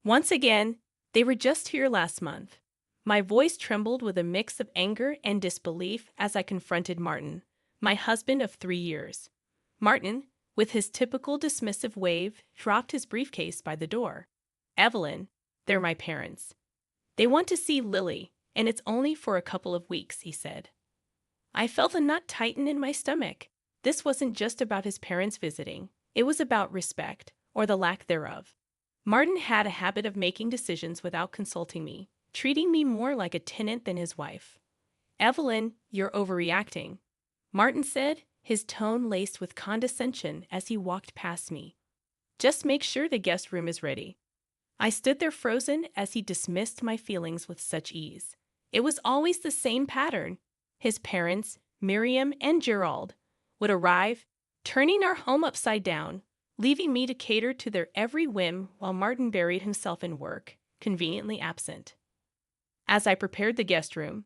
Once again, they were just here last month. My voice trembled with a mix of anger and disbelief as I confronted Martin, my husband of 3 years. Martin, with his typical dismissive wave, dropped his briefcase by the door. Evelyn, they're my parents. They want to see Lily, and it's only for a couple of weeks, he said. I felt a knot tighten in my stomach. This wasn't just about his parents visiting. It was about respect, or the lack thereof. Martin had a habit of making decisions without consulting me, treating me more like a tenant than his wife. Evelyn, you're overreacting, Martin said, his tone laced with condescension as he walked past me. Just make sure the guest room is ready. I stood there frozen as he dismissed my feelings with such ease. It was always the same pattern. His parents, Miriam and Gerald, would arrive, turning our home upside down, leaving me to cater to their every whim while Martin buried himself in work, conveniently absent. As I prepared the guest room,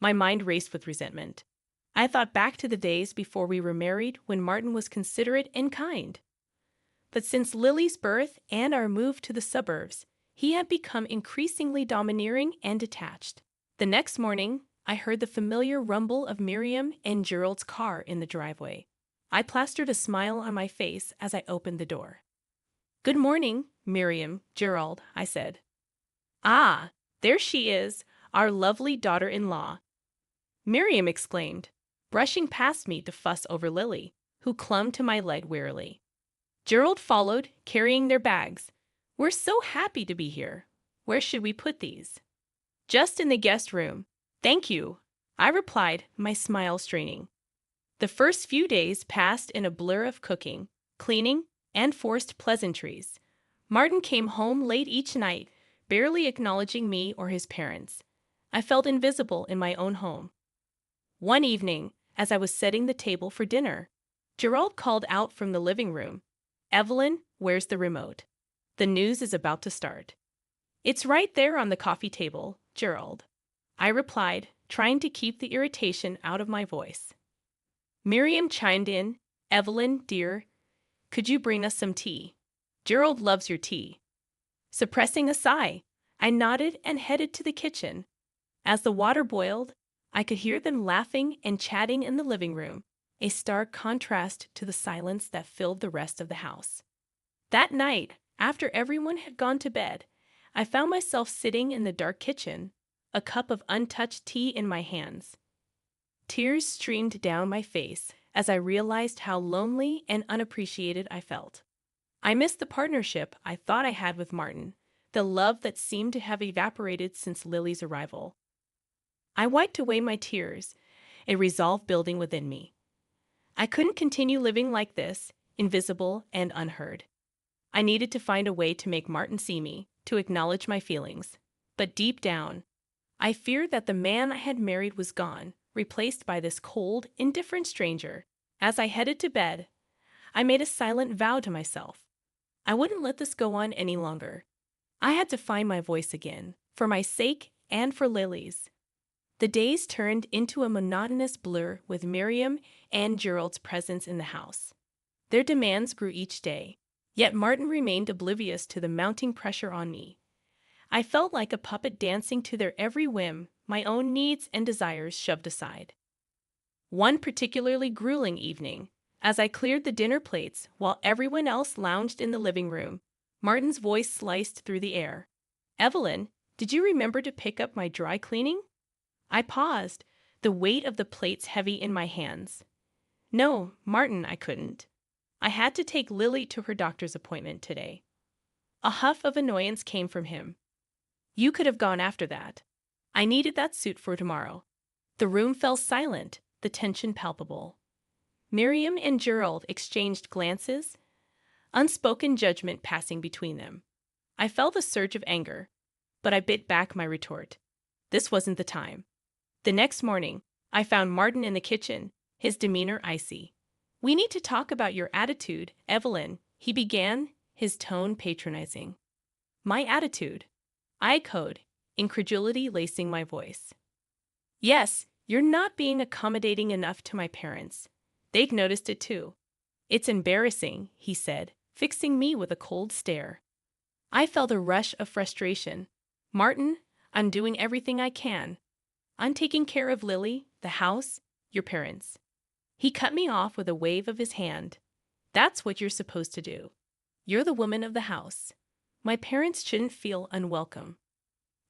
my mind raced with resentment. I thought back to the days before we were married when Martin was considerate and kind. But since Lily's birth and our move to the suburbs, he had become increasingly domineering and detached. The next morning, I heard the familiar rumble of Miriam and Gerald's car in the driveway. I plastered a smile on my face as I opened the door. "Good morning, Miriam, Gerald," I said. "Ah, there she is, our lovely daughter-in-law," Miriam exclaimed, brushing past me to fuss over Lily, who clung to my leg wearily. Gerald followed, carrying their bags. "We're so happy to be here. Where should we put these?" "Just in the guest room. Thank you," I replied, my smile straining. The first few days passed in a blur of cooking, cleaning, and forced pleasantries. Martin came home late each night, barely acknowledging me or his parents. I felt invisible in my own home. One evening, as I was setting the table for dinner, Gerald called out from the living room, "Evelyn, where's the remote? The news is about to start." "It's right there on the coffee table, Gerald," I replied, trying to keep the irritation out of my voice. Miriam chimed in, "Evelyn, dear, could you bring us some tea? Gerald loves your tea." Suppressing a sigh, I nodded and headed to the kitchen. As the water boiled, I could hear them laughing and chatting in the living room, a stark contrast to the silence that filled the rest of the house. That night, after everyone had gone to bed, I found myself sitting in the dark kitchen, a cup of untouched tea in my hands. Tears streamed down my face as I realized how lonely and unappreciated I felt. I missed the partnership I thought I had with Martin, the love that seemed to have evaporated since Lily's arrival. I wiped away my tears, a resolve building within me. I couldn't continue living like this, invisible and unheard. I needed to find a way to make Martin see me, to acknowledge my feelings. But deep down, I feared that the man I had married was gone, replaced by this cold, indifferent stranger. As I headed to bed, I made a silent vow to myself. I wouldn't let this go on any longer. I had to find my voice again, for my sake and for Lily's. The days turned into a monotonous blur with Miriam and Gerald's presence in the house. Their demands grew each day, yet Martin remained oblivious to the mounting pressure on me. I felt like a puppet dancing to their every whim, my own needs and desires shoved aside. One particularly grueling evening, as I cleared the dinner plates while everyone else lounged in the living room, Martin's voice sliced through the air. "Evelyn, did you remember to pick up my dry cleaning?" I paused, the weight of the plates heavy in my hands. "No, Martin, I couldn't. I had to take Lily to her doctor's appointment today." A huff of annoyance came from him. "You could have gone after that. I needed that suit for tomorrow." The room fell silent, the tension palpable. Miriam and Gerald exchanged glances, unspoken judgment passing between them. I felt a surge of anger, but I bit back my retort. This wasn't the time. The next morning, I found Martin in the kitchen, his demeanor icy. "We need to talk about your attitude, Evelyn," he began, his tone patronizing. "My attitude?" I echoed, incredulity lacing my voice. "Yes, you're not being accommodating enough to my parents. They've noticed it too." "It's embarrassing," he said, fixing me with a cold stare. I felt a rush of frustration. Martin, I'm doing everything I can. I'm taking care of Lily, the house, your parents. He cut me off with a wave of his hand. That's what you're supposed to do. You're the woman of the house. My parents shouldn't feel unwelcome.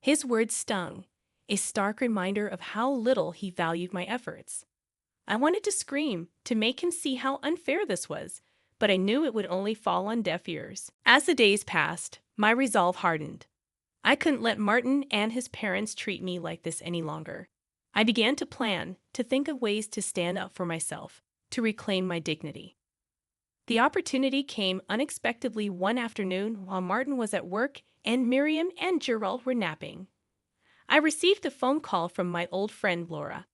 His words stung, a stark reminder of how little he valued my efforts. I wanted to scream, to make him see how unfair this was, but I knew it would only fall on deaf ears. As the days passed, my resolve hardened. I couldn't let Martin and his parents treat me like this any longer. I began to plan, to think of ways to stand up for myself, to reclaim my dignity. The opportunity came unexpectedly one afternoon while Martin was at work and Miriam and Gerald were napping. I received a phone call from my old friend Laura.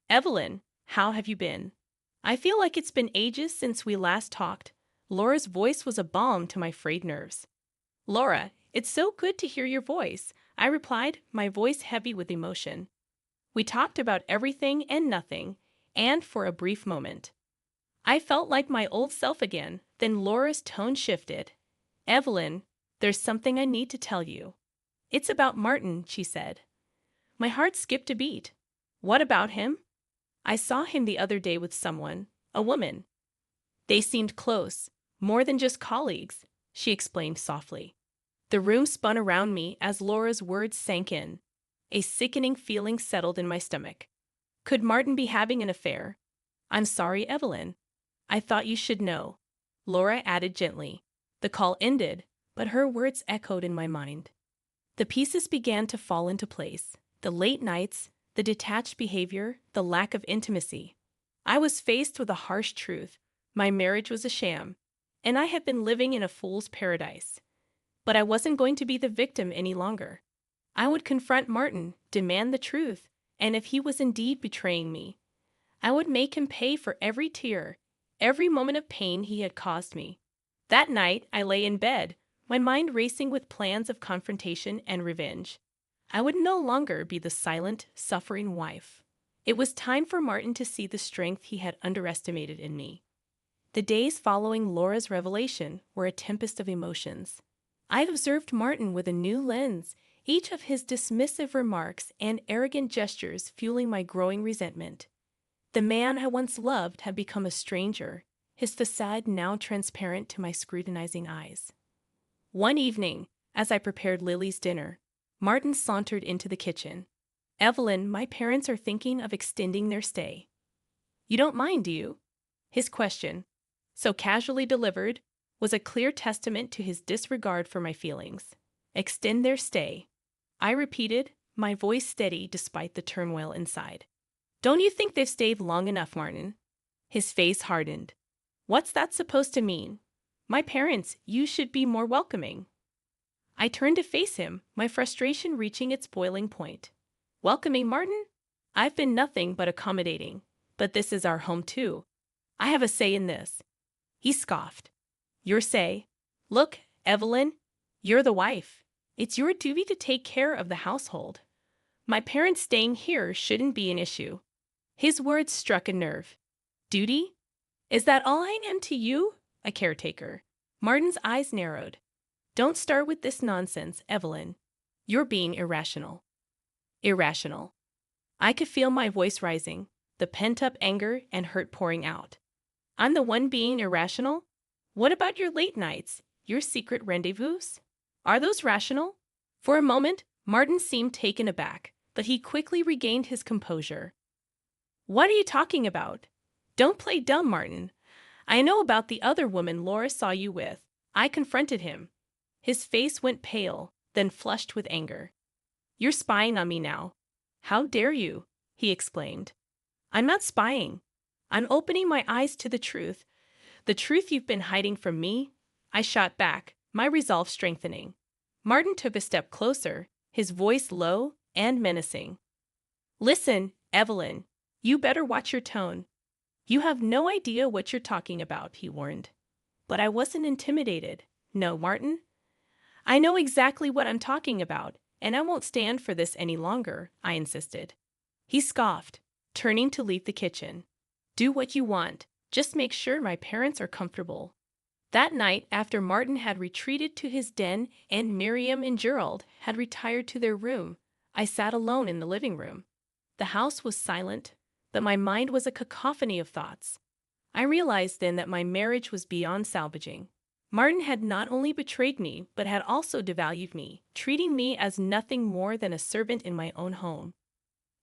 "Evelyn, how have you been? I feel like it's been ages since we last talked." Laura's voice was a balm to my frayed nerves. "Laura, it's so good to hear your voice," I replied, my voice heavy with emotion. We talked about everything and nothing, and for a brief moment. I felt like my old self again, then Laura's tone shifted. "Evelyn, there's something I need to tell you." "It's about Martin," she said. My heart skipped a beat. "What about him?" "I saw him the other day with someone, a woman. They seemed close, more than just colleagues," she explained softly. The room spun around me as Laura's words sank in. A sickening feeling settled in my stomach. Could Martin be having an affair? "I'm sorry, Evelyn. I thought you should know," Laura added gently. The call ended, but her words echoed in my mind. The pieces began to fall into place. The late nights, the detached behavior, the lack of intimacy. I was faced with a harsh truth. My marriage was a sham, and I had been living in a fool's paradise. But I wasn't going to be the victim any longer. I would confront Martin, demand the truth, and if he was indeed betraying me, I would make him pay for every tear, every moment of pain he had caused me. That night, I lay in bed, my mind racing with plans of confrontation and revenge. I would no longer be the silent, suffering wife. It was time for Martin to see the strength he had underestimated in me. The days following Laura's revelation were a tempest of emotions. I observed Martin with a new lens, each of his dismissive remarks and arrogant gestures fueling my growing resentment. The man I once loved had become a stranger, his facade now transparent to my scrutinizing eyes. One evening, as I prepared Lily's dinner, Martin sauntered into the kitchen. "Evelyn, my parents are thinking of extending their stay. You don't mind, do you?" His question, so casually delivered, was a clear testament to his disregard for my feelings. "Extend their stay," I repeated, my voice steady despite the turmoil inside. "Don't you think they've stayed long enough, Martin?" His face hardened. "What's that supposed to mean? My parents, you should be more welcoming." I turned to face him, my frustration reaching its boiling point. "Welcoming, Martin? I've been nothing but accommodating. But this is our home, too. I have a say in this." He scoffed. "Your say? Look, Evelyn, you're the wife. It's your duty to take care of the household. My parents staying here shouldn't be an issue." His words struck a nerve. "Duty? Is that all I am to you? A caretaker?" Martin's eyes narrowed. "Don't start with this nonsense, Evelyn. You're being irrational." Irrational. I could feel my voice rising, the pent-up anger and hurt pouring out. "I'm the one being irrational? What about your late nights, your secret rendezvous? Are those rational?" For a moment, Martin seemed taken aback, but he quickly regained his composure. "What are you talking about? Don't play dumb, Martin. I know about the other woman Laura saw you with." I confronted him. His face went pale, then flushed with anger. "You're spying on me now." "How dare you?" he exclaimed. "I'm not spying. I'm opening my eyes to the truth. The truth you've been hiding from me." I shot back, my resolve strengthening. Martin took a step closer, his voice low and menacing. "Listen, Evelyn, you better watch your tone. You have no idea what you're talking about," he warned. But I wasn't intimidated. "No, Martin. I know exactly what I'm talking about, and I won't stand for this any longer," I insisted. He scoffed, turning to leave the kitchen. "Do what you want. Just make sure my parents are comfortable." That night, after Martin had retreated to his den and Miriam and Gerald had retired to their room, I sat alone in the living room. The house was silent, but my mind was a cacophony of thoughts. I realized then that my marriage was beyond salvaging. Martin had not only betrayed me, but had also devalued me, treating me as nothing more than a servant in my own home.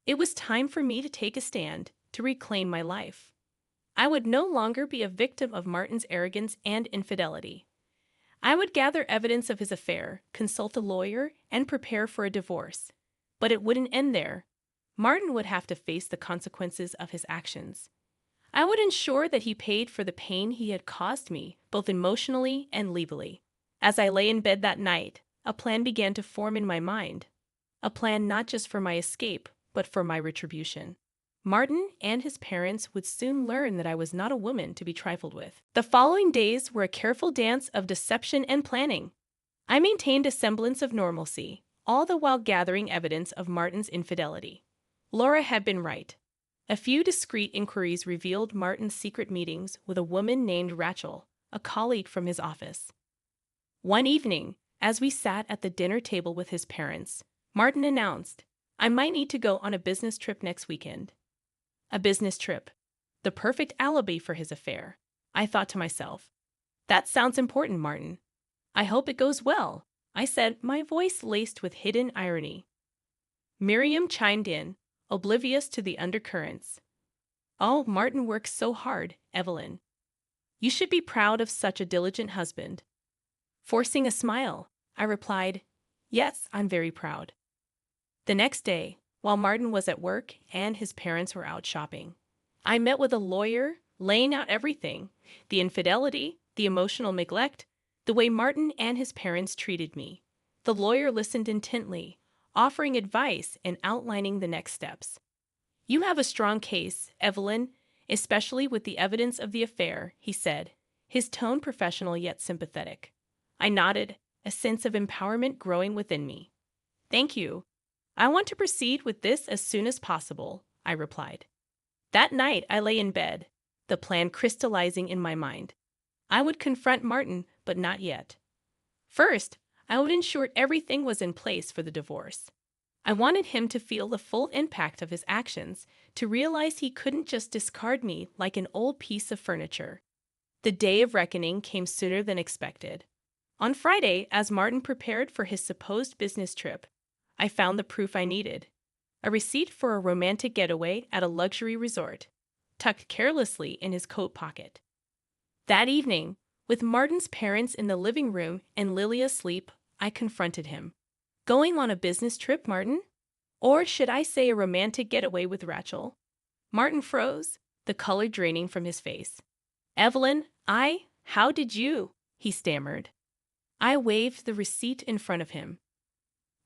It was time for me to take a stand, to reclaim my life. I would no longer be a victim of Martin's arrogance and infidelity. I would gather evidence of his affair, consult a lawyer, and prepare for a divorce. But it wouldn't end there. Martin would have to face the consequences of his actions. I would ensure that he paid for the pain he had caused me, both emotionally and legally. As I lay in bed that night, a plan began to form in my mind. A plan not just for my escape, but for my retribution. Martin and his parents would soon learn that I was not a woman to be trifled with. The following days were a careful dance of deception and planning. I maintained a semblance of normalcy, all the while gathering evidence of Martin's infidelity. Laura had been right. A few discreet inquiries revealed Martin's secret meetings with a woman named Rachel, a colleague from his office. One evening, as we sat at the dinner table with his parents, Martin announced, "I might need to go on a business trip next weekend." A business trip. The perfect alibi for his affair. I thought to myself, "That sounds important, Martin. I hope it goes well," I said, my voice laced with hidden irony. Miriam chimed in, oblivious to the undercurrents. "Oh, Martin works so hard, Evelyn. You should be proud of such a diligent husband." Forcing a smile, I replied, "Yes, I'm very proud." The next day, while Martin was at work and his parents were out shopping, I met with a lawyer, laying out everything: the infidelity, the emotional neglect, the way Martin and his parents treated me. The lawyer listened intently, offering advice and outlining the next steps. "You have a strong case, Evelyn, especially with the evidence of the affair," he said, his tone professional yet sympathetic. I nodded, a sense of empowerment growing within me. "Thank you. I want to proceed with this as soon as possible," I replied. That night I lay in bed, the plan crystallizing in my mind. I would confront Martin, but not yet. First, I would ensure everything was in place for the divorce. I wanted him to feel the full impact of his actions, to realize he couldn't just discard me like an old piece of furniture. The day of reckoning came sooner than expected. On Friday, as Martin prepared for his supposed business trip, I found the proof I needed: a receipt for a romantic getaway at a luxury resort, tucked carelessly in his coat pocket. That evening, with Martin's parents in the living room and Lily asleep, I confronted him. "Going on a business trip, Martin? Or should I say a romantic getaway with Rachel?" Martin froze, the color draining from his face. "Evelyn, how did you?" he stammered. I waved the receipt in front of him.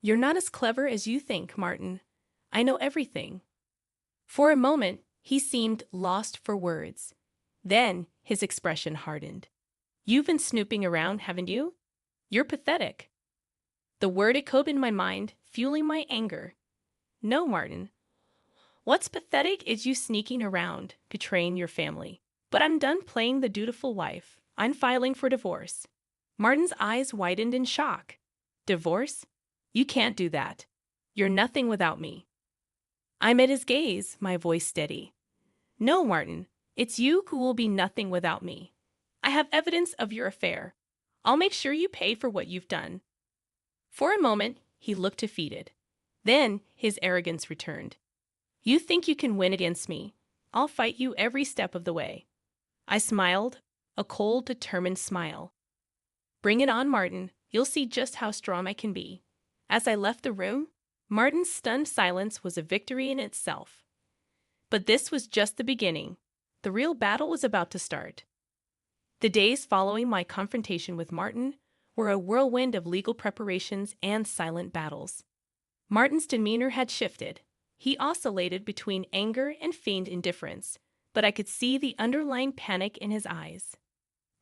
"You're not as clever as you think, Martin. I know everything." For a moment, he seemed lost for words. Then his expression hardened. "You've been snooping around, haven't you? You're pathetic." The word echoed in my mind, fueling my anger. "No, Martin. What's pathetic is you sneaking around, betraying your family. But I'm done playing the dutiful wife. I'm filing for divorce." Martin's eyes widened in shock. "Divorce? You can't do that. You're nothing without me." I met his gaze, my voice steady. "No, Martin, it's you who will be nothing without me. I have evidence of your affair. I'll make sure you pay for what you've done." For a moment, he looked defeated. Then his arrogance returned. "You think you can win against me? I'll fight you every step of the way." I smiled, a cold, determined smile. "Bring it on, Martin. You'll see just how strong I can be." As I left the room, Martin's stunned silence was a victory in itself. But this was just the beginning. The real battle was about to start. The days following my confrontation with Martin were a whirlwind of legal preparations and silent battles. Martin's demeanor had shifted. He oscillated between anger and feigned indifference, but I could see the underlying panic in his eyes.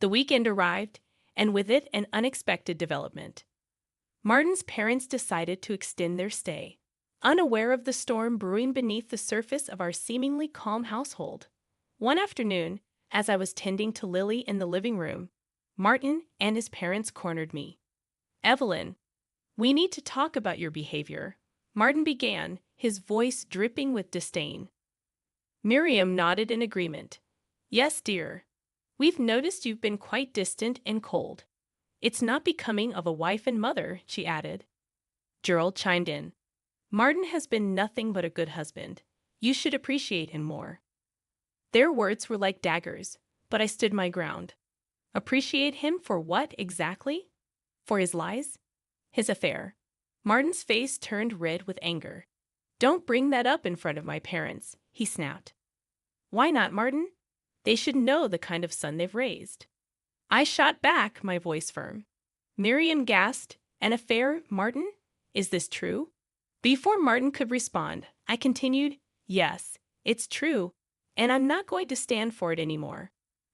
The weekend arrived, and with it an unexpected development. Martin's parents decided to extend their stay, unaware of the storm brewing beneath the surface of our seemingly calm household. One afternoon, as I was tending to Lily in the living room, Martin and his parents cornered me. Evelyn, we need to talk about your behavior, Martin began, his voice dripping with disdain. Miriam nodded in agreement. Yes, dear. We've noticed you've been quite distant and cold. It's not becoming of a wife and mother, she added. Gerald chimed in. Martin has been nothing but a good husband. You should appreciate him more. Their words were like daggers, but I stood my ground. Appreciate him for what exactly? For his lies? His affair. Martin's face turned red with anger. Don't bring that up in front of my parents, he snapped. Why not, Martin? They should know the kind of son they've raised. I shot back, my voice firm. Miriam gasped, an affair, Martin? Is this true? Before Martin could respond, I continued, yes, it's true, and I'm not going to stand for it anymore.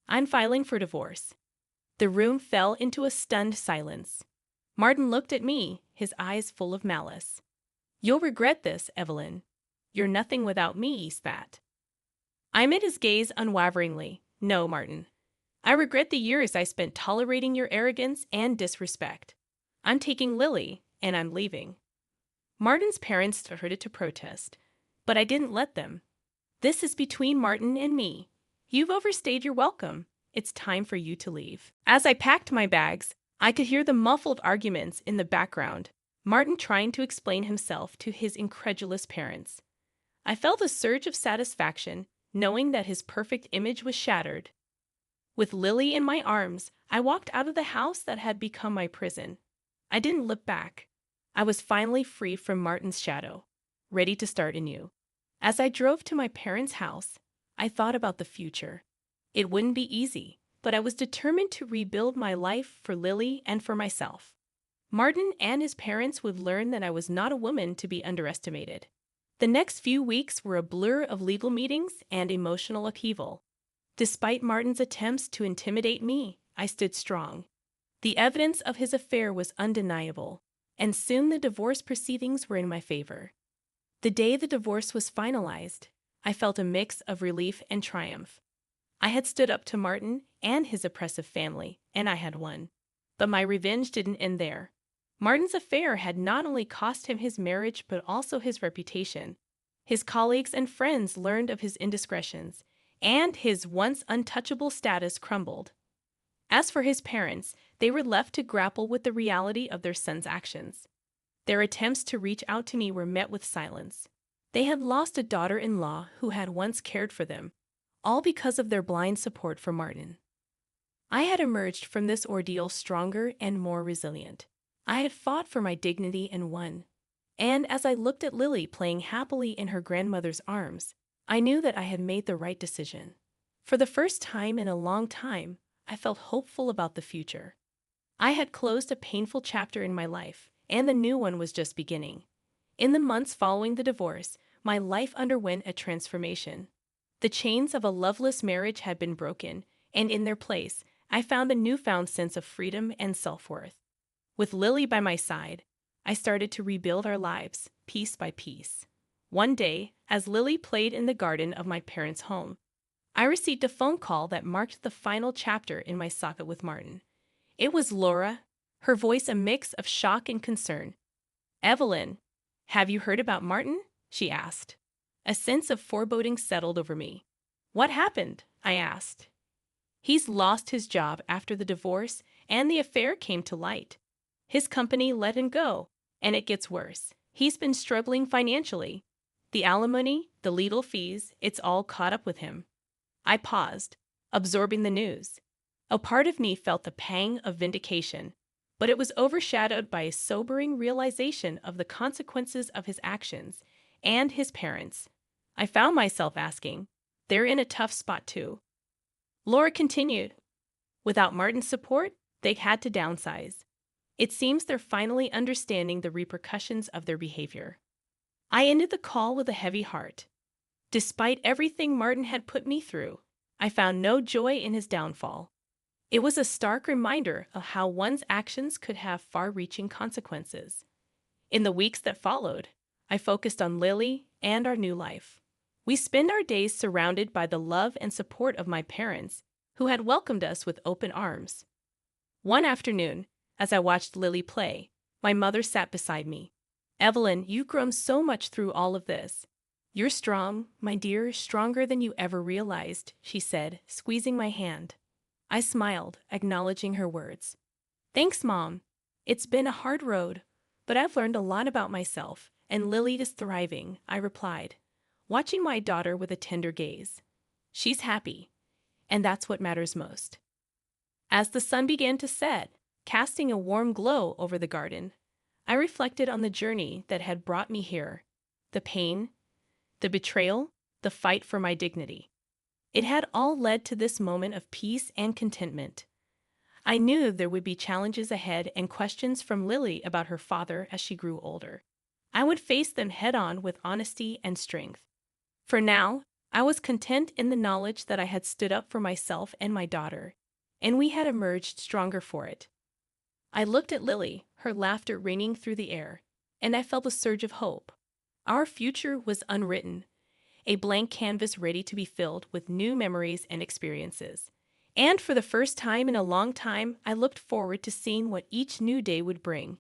I'm filing for divorce. The room fell into a stunned silence. Martin looked at me, his eyes full of malice. You'll regret this, Evelyn. You're nothing without me, he spat. I met his gaze unwaveringly. No, Martin. I regret the years I spent tolerating your arrogance and disrespect. I'm taking Lily, and I'm leaving. Martin's parents started to protest, but I didn't let them. This is between Martin and me. You've overstayed your welcome. It's time for you to leave. As I packed my bags, I could hear the muffled arguments in the background, Martin trying to explain himself to his incredulous parents. I felt a surge of satisfaction, knowing that his perfect image was shattered. With Lily in my arms, I walked out of the house that had become my prison. I didn't look back. I was finally free from Martin's shadow, ready to start anew. As I drove to my parents' house, I thought about the future. It wouldn't be easy, but I was determined to rebuild my life for Lily and for myself. Martin and his parents would learn that I was not a woman to be underestimated. The next few weeks were a blur of legal meetings and emotional upheaval. Despite Martin's attempts to intimidate me, I stood strong. The evidence of his affair was undeniable, and soon the divorce proceedings were in my favor. The day the divorce was finalized, I felt a mix of relief and triumph. I had stood up to Martin and his oppressive family, and I had won. But my revenge didn't end there. Martin's affair had not only cost him his marriage but also his reputation. His colleagues and friends learned of his indiscretions, and his once untouchable status crumbled. As for his parents, they were left to grapple with the reality of their son's actions. Their attempts to reach out to me were met with silence. They had lost a daughter-in-law who had once cared for them, all because of their blind support for Martin. I had emerged from this ordeal stronger and more resilient. I had fought for my dignity and won. And as I looked at Lily playing happily in her grandmother's arms, I knew that I had made the right decision. For the first time in a long time, I felt hopeful about the future. I had closed a painful chapter in my life, and the new one was just beginning. In the months following the divorce, my life underwent a transformation. The chains of a loveless marriage had been broken, and in their place, I found a newfound sense of freedom and self-worth. With Lily by my side, I started to rebuild our lives, piece by piece. One day, as Lily played in the garden of my parents' home, I received a phone call that marked the final chapter in my saga with Martin. It was Laura, her voice a mix of shock and concern. Evelyn, have you heard about Martin? She asked. A sense of foreboding settled over me. What happened? I asked. He's lost his job after the divorce, and the affair came to light. His company let him go, and it gets worse. He's been struggling financially. The alimony, the legal fees, it's all caught up with him. I paused, absorbing the news. A part of me felt the pang of vindication, but it was overshadowed by a sobering realization of the consequences of his actions and his parents. I found myself asking, they're in a tough spot too. Laura continued. Without Martin's support, they had to downsize. It seems they're finally understanding the repercussions of their behavior. I ended the call with a heavy heart. Despite everything Martin had put me through, I found no joy in his downfall. It was a stark reminder of how one's actions could have far-reaching consequences. In the weeks that followed, I focused on Lily and our new life. We spent our days surrounded by the love and support of my parents, who had welcomed us with open arms. One afternoon, as I watched Lily play, my mother sat beside me. "Evelyn, you've grown so much through all of this. You're strong, my dear, stronger than you ever realized," she said, squeezing my hand. I smiled, acknowledging her words. "Thanks, Mom. It's been a hard road, but I've learned a lot about myself, and Lily is thriving," I replied, watching my daughter with a tender gaze. "She's happy, and that's what matters most." As the sun began to set, casting a warm glow over the garden, I reflected on the journey that had brought me here, the pain, the betrayal, the fight for my dignity. It had all led to this moment of peace and contentment. I knew there would be challenges ahead and questions from Lily about her father as she grew older. I would face them head-on with honesty and strength. For now, I was content in the knowledge that I had stood up for myself and my daughter, and we had emerged stronger for it. I looked at Lily, her laughter ringing through the air, and I felt a surge of hope. Our future was unwritten, a blank canvas ready to be filled with new memories and experiences. And for the first time in a long time, I looked forward to seeing what each new day would bring.